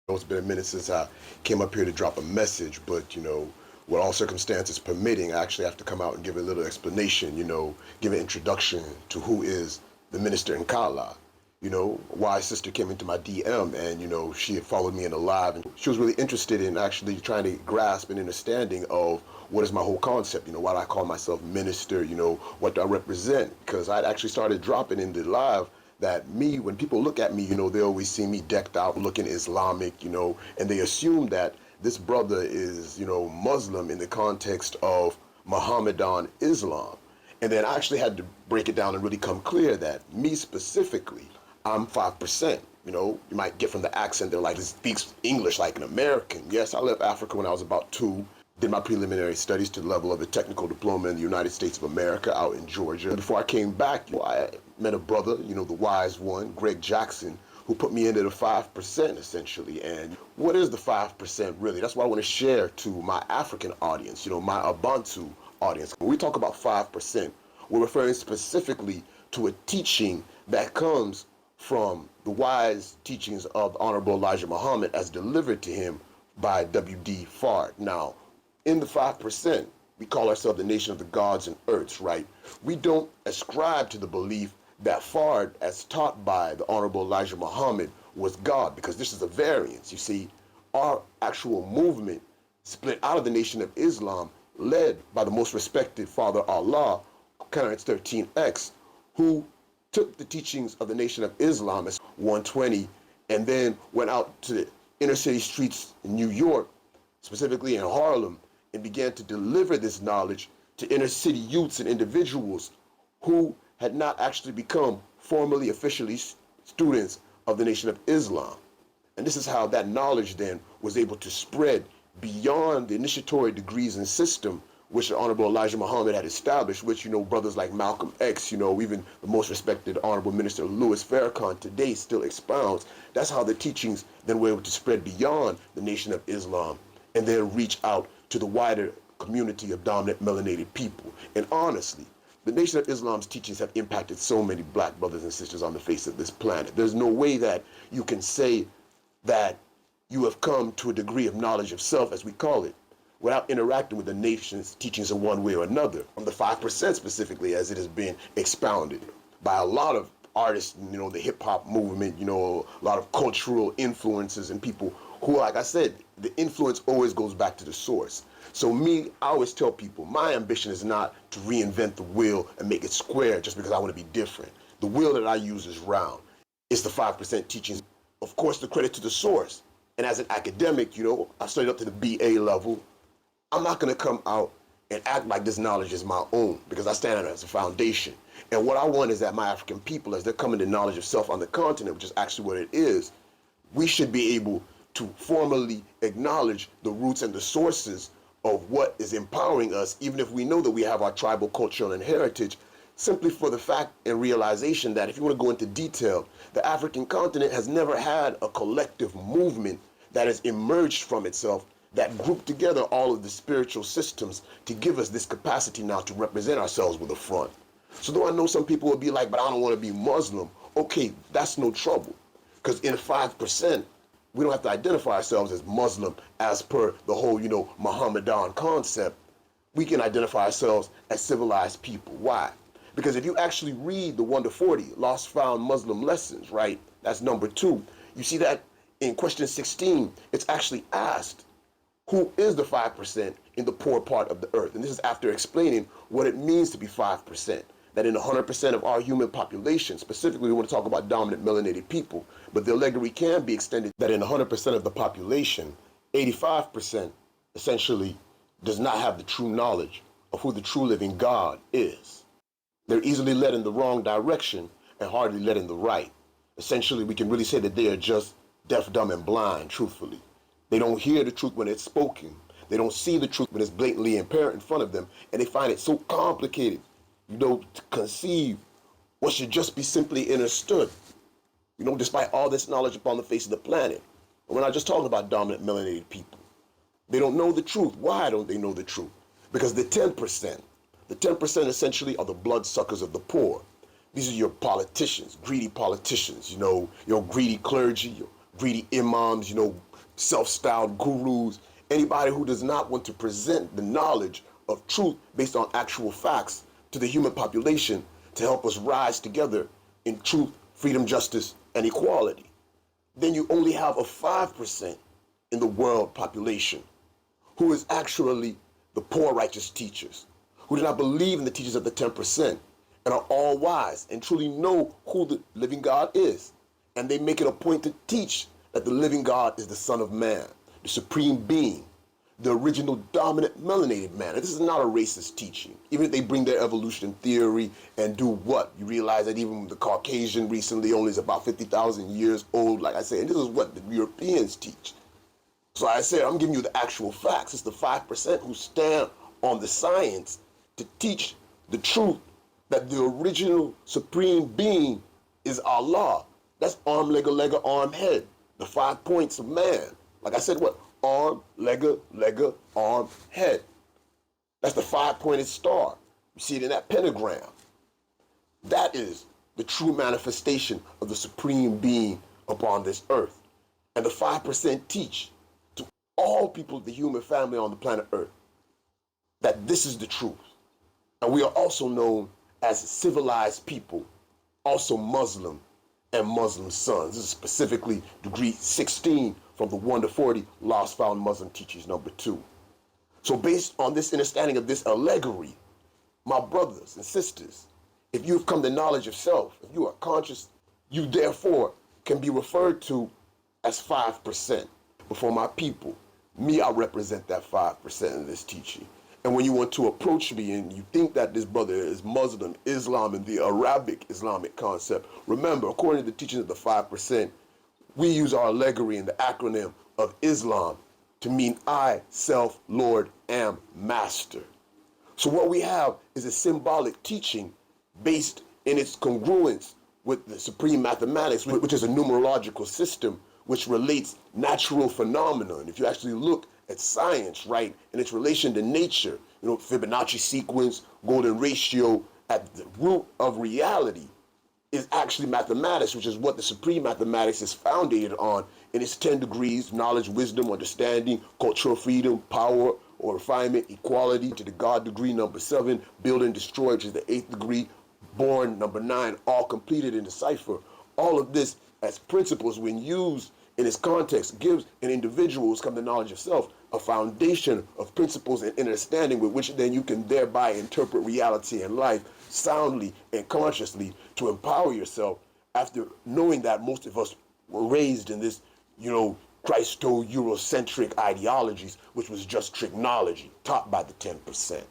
It's been a minute since I came up here to drop a message, but with all circumstances permitting, I actually have to come out and give a little explanation, give an introduction to who is the minister in Kala. Why sister came into my DM and, she had followed me in a live and she was really interested in actually trying to grasp an understanding of what is my whole concept, why do I call myself minister, what do I represent? Because I'd actually started dropping in the live that me, when people look at me, they always see me decked out looking Islamic, and they assume that this brother is, Muslim in the context of Mohammedan Islam. And then I actually had to break it down and really come clear that me specifically, I'm 5%. You might get from the accent, they're like, he speaks English like an American. Yes, I left Africa when I was about 2. Did my preliminary studies to the level of a technical diploma in the United States of America out in Georgia. Before I came back, I met a brother, the wise one, Greg Jackson, who put me into the 5% essentially. And what is the 5% really? That's what I want to share to my African audience, my Abantu audience. When we talk about 5%, we're referring specifically to a teaching that comes from the wise teachings of the Honorable Elijah Muhammad as delivered to him by W.D. Fard. Now, in the 5%, we call ourselves the nation of the gods and earths, right? We don't ascribe to the belief that Fard, as taught by the Honorable Elijah Muhammad, was God, because this is a variance. You see, our actual movement split out of the Nation of Islam, led by the most respected Father Allah, Clarence 13X, who took the teachings of the Nation of Islam as 120 and then went out to the inner city streets in New York, specifically in Harlem, and began to deliver this knowledge to inner city youths and individuals who had not actually become formally, officially students of the Nation of Islam. And this is how that knowledge then was able to spread beyond the initiatory degrees and system which the Honorable Elijah Muhammad had established, which, brothers like Malcolm X, even the most respected Honorable Minister Louis Farrakhan today still expounds. That's how the teachings then were able to spread beyond the Nation of Islam and then reach out to the wider community of dominant melanated people. And honestly, the Nation of Islam's teachings have impacted so many black brothers and sisters on the face of this planet. There's no way that you can say that you have come to a degree of knowledge of self, as we call it, without interacting with the nation's teachings in one way or another. From the 5% specifically, as it has been expounded by a lot of artists, the hip hop movement, a lot of cultural influences and people who, like I said, the influence always goes back to the source. So me, I always tell people, my ambition is not to reinvent the wheel and make it square just because I want to be different. The wheel that I use is round. It's the 5% teachings. Of course, the credit to the source. And as an academic, I studied up to the BA level. I'm not going to come out and act like this knowledge is my own, because I stand on it as a foundation. And what I want is that my African people, as they're coming to knowledge of self on the continent, which is actually what it is, we should be able to formally acknowledge the roots and the sources of what is empowering us, even if we know that we have our tribal culture and heritage, simply for the fact and realization that, if you want to go into detail, the African continent has never had a collective movement that has emerged from itself that grouped together all of the spiritual systems to give us this capacity now to represent ourselves with a front. So though I know some people will be like, but I don't want to be Muslim, okay, that's no trouble. Because in 5%, we don't have to identify ourselves as Muslim as per the whole, Mohammedan concept. We can identify ourselves as civilized people. Why? Because if you actually read the 1 to 40, Lost Found Muslim Lessons, right? That's number 2. You see that in question 16, it's actually asked, who is the 5% in the poor part of the earth? And this is after explaining what it means to be 5%. That in 100% of our human population, specifically we want to talk about dominant melanated people, but the allegory can be extended that in 100% of the population, 85% essentially does not have the true knowledge of who the true living God is. They're easily led in the wrong direction and hardly led in the right. Essentially, we can really say that they are just deaf, dumb, and blind, truthfully. They don't hear the truth when it's spoken. They don't see the truth when it's blatantly apparent in front of them, and they find it so complicated, to conceive what should just be simply understood, despite all this knowledge upon the face of the planet. And we're not just talking about dominant melanated people. They don't know the truth. Why don't they know the truth? Because the 10% essentially are the bloodsuckers of the poor. These are your politicians, greedy politicians, your greedy clergy, your greedy imams, self-styled gurus, anybody who does not want to present the knowledge of truth based on actual facts to the human population to help us rise together in truth, freedom, justice, and equality. Then you only have a 5% in the world population who is actually the poor righteous teachers, who do not believe in the teachings of the 10% and are all wise and truly know who the living God is. And they make it a point to teach that the living God is the Son of Man, the supreme being, the original dominant melanated man. And this is not a racist teaching. Even if they bring their evolution theory and do what? You realize that even the Caucasian recently only is about 50,000 years old, like I say, and this is what the Europeans teach. So I said, I'm giving you the actual facts. It's the 5% who stand on the science to teach the truth that the original supreme being is Allah. That's Arm-Legga-Legga-Arm-Head, the 5 points of man. Like I said, what? Arm-Legga-Legga-Arm-Head. That's the 5-pointed star. You see it in that pentagram. That is the true manifestation of the supreme being upon this earth. And the 5% teach to all people of the human family on the planet Earth that this is the truth. And we are also known as civilized people, also Muslim and Muslim sons. This is specifically degree 16 from the 1 to 40 Lost Found Muslim Teachings number 2. So based on this understanding of this allegory, my brothers and sisters, if you've come to knowledge of self, if you are conscious, you therefore can be referred to as 5%. But for my people, me, I represent that 5% in this teaching. And when you want to approach me and you think that this brother is Muslim, Islam, and the Arabic Islamic concept, remember, according to the teachings of the 5%, we use our allegory and the acronym of Islam to mean I, self, Lord, am master. So what we have is a symbolic teaching based in its congruence with the supreme mathematics, which is a numerological system which relates natural phenomena. And if you actually look at science, right, and its relation to nature, you know, Fibonacci sequence, golden ratio, at the root of reality is actually mathematics, which is what the supreme mathematics is founded on in its 10 degrees: knowledge, wisdom, understanding, cultural freedom, power or refinement, equality, to the God degree number 7, build and destroy, which is the 8th degree, born number 9, all completed in the cipher. All of this as principles, when used in its context, gives an individual who's come to knowledge of self a foundation of principles and understanding with which then you can thereby interpret reality and life soundly and consciously to empower yourself, after knowing that most of us were raised in this, you know, Christo-Eurocentric ideologies, which was just tricknology taught by the 10%.